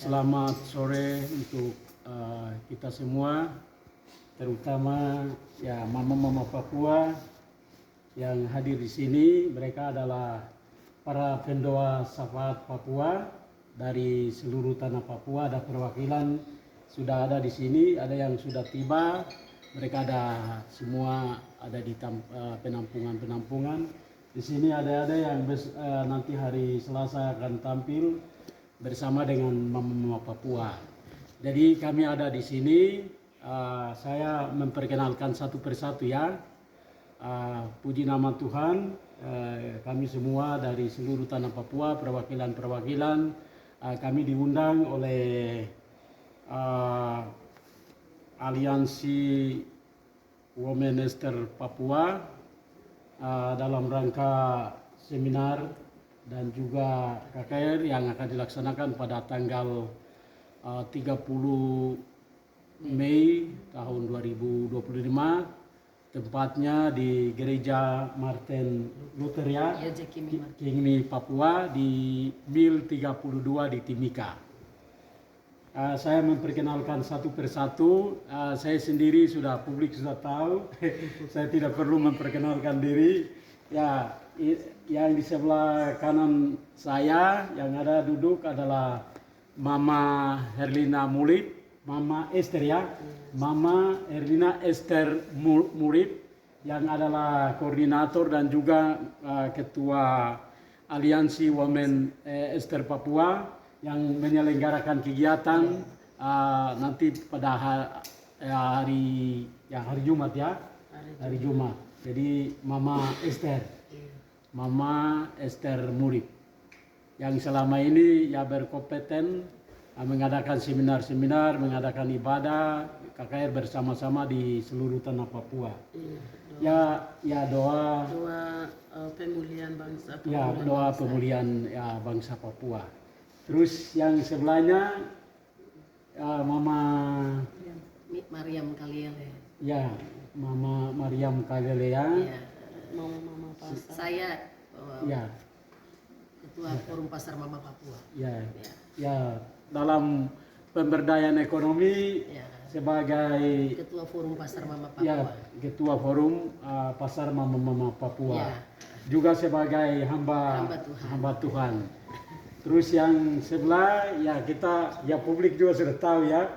Selamat sore untuk kita semua, terutama ya mama-mama Papua yang hadir di sini. Mereka adalah para pendoa syafaat Papua dari seluruh tanah Papua. Ada perwakilan sudah ada di sini, ada yang sudah tiba. Mereka ada semua ada di penampungan-penampungan. Di sini ada yang nanti hari Selasa akan tampil bersama dengan mama-mama Papua. Jadi kami ada di sini. Saya memperkenalkan satu persatu ya. Puji nama Tuhan. Kami semua dari seluruh tanah Papua, perwakilan-perwakilan. Kami diundang oleh Aliansi Women Ester Papua dalam rangka seminar dan juga KKR yang akan dilaksanakan pada tanggal 30 Mei tahun 2025, tempatnya di Gereja Martin Luther ya, Kingmi Papua di Mil 32 di Timika. Saya memperkenalkan satu persatu. Saya sendiri sudah publik sudah tahu. Saya tidak perlu memperkenalkan diri. Ya, yang di sebelah kanan saya yang ada duduk adalah Mama Herlina Mulid, Mama Esther ya, Mama Herlina Esther Mulid yang adalah koordinator dan juga ketua Aliansi Women Ester Papua yang menyelenggarakan kegiatan nanti pada hari Jumat ya, hari Jumat. Jadi Mama Esther Murid yang selama ini ya berkompeten mengadakan seminar-seminar, mengadakan ibadah KKR bersama-sama di seluruh tanah Papua. Ya doa pemulihan bangsa. Ya doa pemulihan ya bangsa Papua. Terus yang sebelahnya Mama Mariam Kaliele. Ya, Mama Mariam Kaliele ya. Mama Pasar. Saya Ya. Ketua Forum Pasar Mama Papua. Ya, dalam pemberdayaan ekonomi sebagai Ketua Forum Pasar Mama Papua. Ya, Ketua Forum Pasar Mama Papua. Juga sebagai hamba Tuhan. Terus yang sebelah ya kita ya publik juga sudah tahu ya.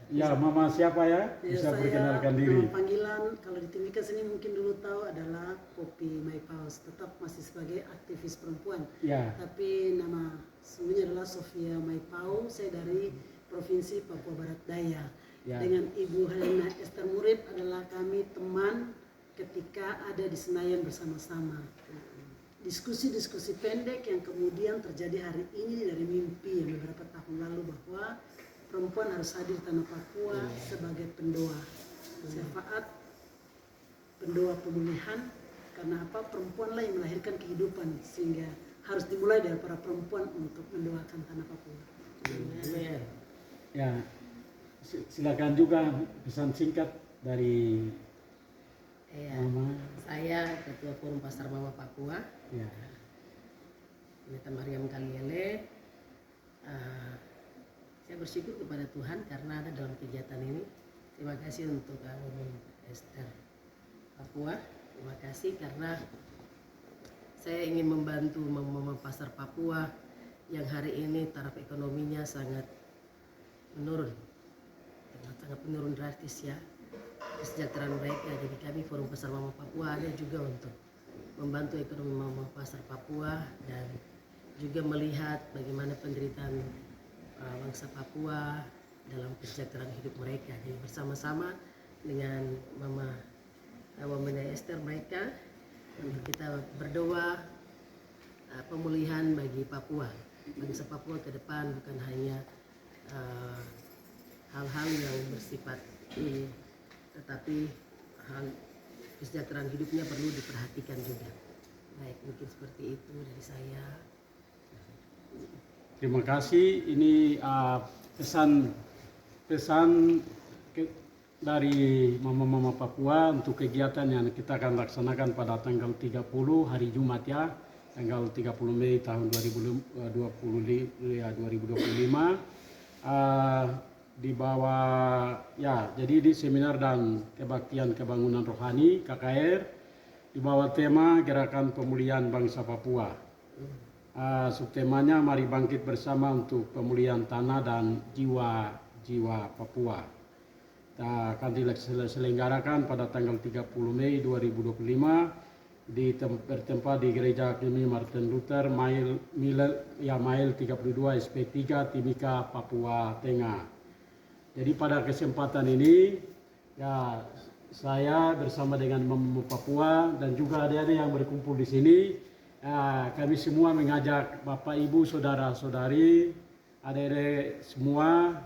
Ya Mama siapa ya? Bisa perkenalkan diri. Panggilan kalau di Timika sini mungkin dulu tahu adalah Poppy Maipaus, tetap masih sebagai aktivis perempuan. Ya. Tapi nama sebenarnya adalah Sofia Maipau. Saya dari Provinsi Papua Barat Daya. Ya. Dengan Ibu Helena Esther Murid adalah kami teman ketika ada di Senayan bersama-sama. Diskusi-diskusi pendek yang kemudian terjadi hari ini dari mimpi yang beberapa tahun lalu bahwa perempuan harus hadir di tanah Papua sebagai pendoa syafaat, pendoa pemulihan. Karena apa? Perempuanlah yang melahirkan kehidupan, sehingga harus dimulai dari para perempuan untuk mendoakan tanah Papua. Ya, silakan juga pesan singkat dari Mama. Saya Ketua Forum Pasar Mama Papua. Ya. Neta Mariam Kaliele. Saya bersyukur kepada Tuhan karena ada dalam kegiatan ini. Terima kasih untuk Women Ester Papua. Terima kasih karena saya ingin membantu mama pasar Papua yang hari ini taraf ekonominya sangat menurun, sangat menurun drastis ya kesejahteraan mereka. Jadi kami Forum Pasar Mama Papua ada juga untuk membantu ekonomi mama pasar Papua dan juga melihat bagaimana penderitaan bangsa Papua dalam kesejahteraan hidup mereka. Jadi bersama-sama dengan Mama Esther mereka untuk kita berdoa pemulihan bagi Papua, bangsa Papua ke depan, bukan hanya hal-hal yang bersifat ini, tetapi hal kesejahteraan hidupnya perlu diperhatikan juga. Baik, mungkin seperti itu dari saya. Terima kasih. Ini pesan dari mama-mama Papua untuk kegiatan yang kita akan laksanakan pada tanggal 30 hari Jumat ya, tanggal 30 Mei tahun 2025. di bawah ya, jadi di seminar dan kebaktian kebangunan rohani KKR di bawah tema Gerakan Pemulihan Bangsa Papua. Subtemanya mari bangkit bersama untuk pemulihan tanah dan jiwa-jiwa Papua. Akan diselenggarakan pada tanggal 30 Mei 2025 bertempat di Gereja Akademi Martin Luther Mile 32 SP3 Timika, Papua Tengah. Jadi pada kesempatan ini ya saya bersama dengan Mama Papua dan juga adik-adik yang berkumpul di sini, kami semua mengajak Bapak Ibu saudara-saudari adik-adik semua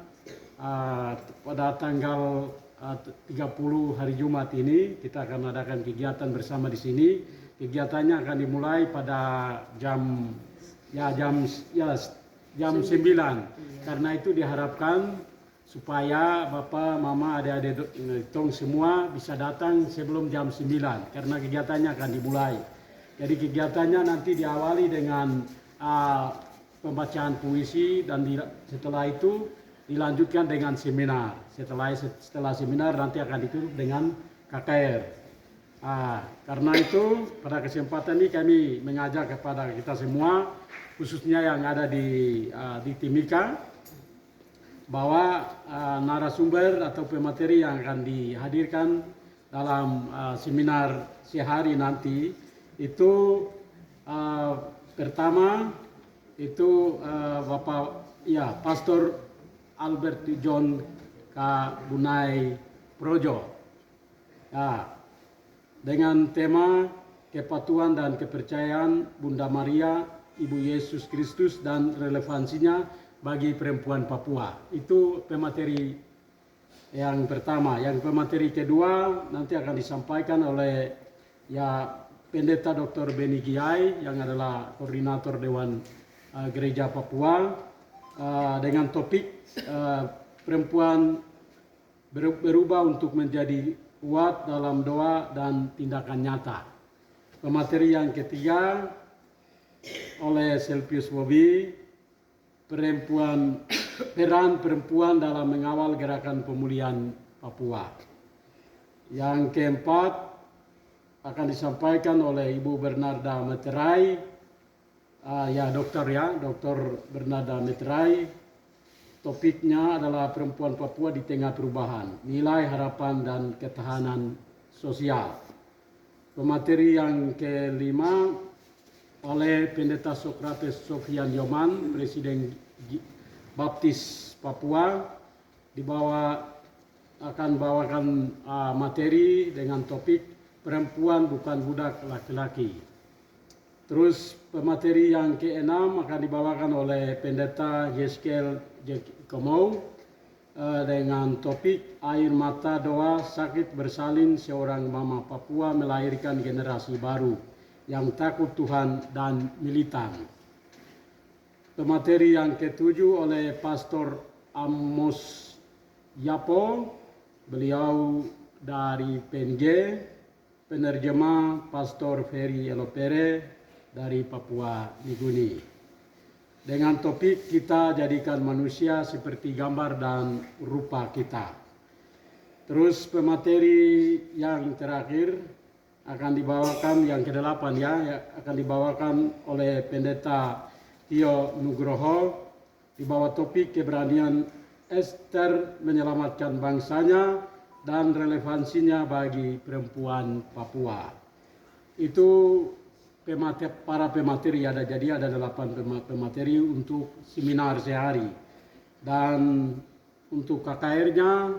pada tanggal 30 hari Jumat ini kita akan adakan kegiatan bersama di sini. Kegiatannya akan dimulai pada jam 9. Karena itu diharapkan supaya Bapak, Mama, adik-adik tong semua bisa datang sebelum jam 9 karena kegiatannya akan dimulai. Jadi kegiatannya nanti diawali dengan pembacaan puisi dan setelah itu dilanjutkan dengan seminar. Setelah seminar nanti akan ditutup dengan KKR. Karena itu pada kesempatan ini kami mengajak kepada kita semua, khususnya yang ada di Timika, bahwa narasumber atau pemateri yang akan dihadirkan dalam seminar sehari nanti itu pertama itu Bapak Pastor Albert John K. Bunai Projo dengan tema kepatuhan dan kepercayaan Bunda Maria Ibu Yesus Kristus dan relevansinya bagi perempuan Papua. Itu pemateri yang pertama. Yang pemateri kedua nanti akan disampaikan oleh Pendeta Dr. Beni Giai yang adalah koordinator Dewan Gereja Papua dengan topik perempuan berubah untuk menjadi kuat dalam doa dan tindakan nyata. Pemateri yang ketiga oleh Selpius Wobi, peran perempuan dalam mengawal gerakan pemulihan Papua. Yang keempat akan disampaikan oleh Ibu Bernarda Meterai, Dr. Bernarda Meterai. Topiknya adalah perempuan Papua di tengah perubahan, nilai, harapan, dan ketahanan sosial. Pemateri yang kelima oleh Pendeta Sokrates Sofian Yoman, Presiden Baptis Papua, akan bawakan materi dengan topik perempuan bukan budak laki-laki. Terus pemateri yang keenam akan dibawakan oleh Pendeta Yeskel Komou dengan topik air mata doa sakit bersalin seorang mama Papua melahirkan generasi baru yang takut Tuhan dan militan. Pemateri yang ketujuh oleh Pastor Amos Yapo, beliau dari PNG, penerjemah Pastor Ferry Elopere dari Papua Nugini. Dengan topik kita jadikan manusia seperti gambar dan rupa kita. Terus pemateri yang terakhir akan dibawakan yang ke-8 akan dibawakan oleh Pendeta Tio Nugroho di bawah topik keberanian Esther menyelamatkan bangsanya dan relevansinya bagi perempuan Papua. Itu para pemateri ada, jadi ada 8 pemateri untuk seminar sehari. Dan untuk KKR-nya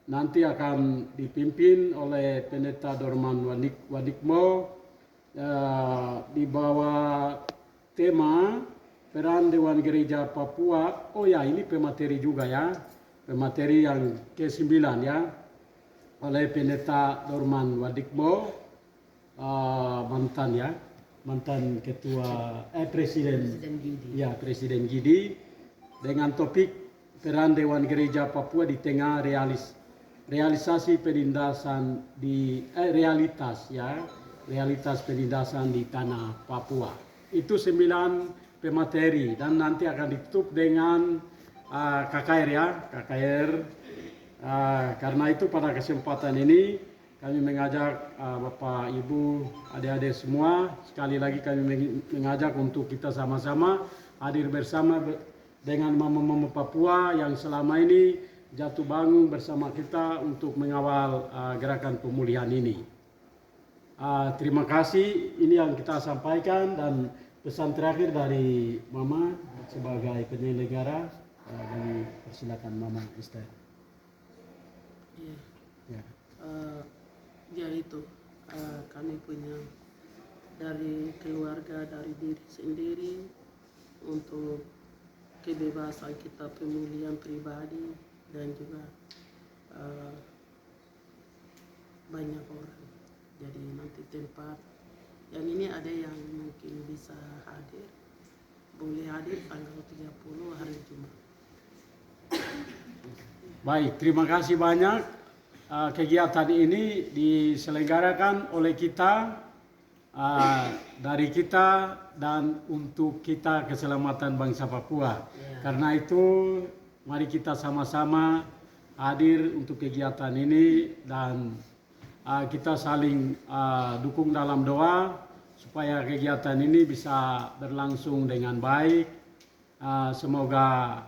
nanti akan dipimpin oleh Pendeta Dorman Wadikmo di bawah tema peran Dewan Gereja Papua. Ini pemateri juga pemateri yang ke-9 oleh Pendeta Dorman Wadikmo, mantan ketua Presiden Gidi, dengan topik peran Dewan Gereja Papua di tengah realisasi penindasan realitas penindasan di tanah Papua. Itu 9 pemateri dan nanti akan ditutup dengan KKR ya, KKR. Karena itu pada kesempatan ini kami mengajak Bapak, Ibu, adik-adik semua, sekali lagi kami mengajak untuk kita sama-sama hadir bersama dengan mama-mama Papua yang selama ini jatuh bangun bersama kita untuk mengawal gerakan pemulihan ini. Terima kasih, ini yang kita sampaikan, dan pesan terakhir dari Mama sebagai penyelenggara, kami persilakan Mama Esther. Ya. Ya itu kami punya dari keluarga, dari diri sendiri untuk kebebasan kita, pemulihan pribadi, dan juga banyak orang. Jadi nanti tempat yang ini ada yang mungkin bisa hadir, boleh hadir tanggal 30 hari Jumat. Baik, terima kasih banyak. Kegiatan ini diselenggarakan oleh kita, dari kita dan untuk kita keselamatan bangsa Papua. Karena itu mari kita sama-sama hadir untuk kegiatan ini, dan kita saling dukung dalam doa supaya kegiatan ini bisa berlangsung dengan baik. Semoga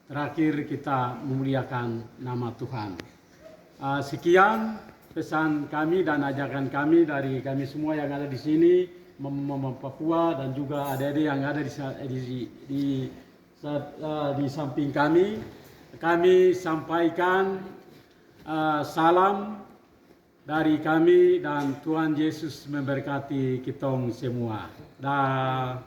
terakhir kita memuliakan nama Tuhan. Sekian pesan kami dan ajakan kami dari kami semua yang ada di sini, Mama Papua, dan juga adik-adik yang ada di samping kami. Kami sampaikan salam dari kami, dan Tuhan Yesus memberkati kita semua. Dah.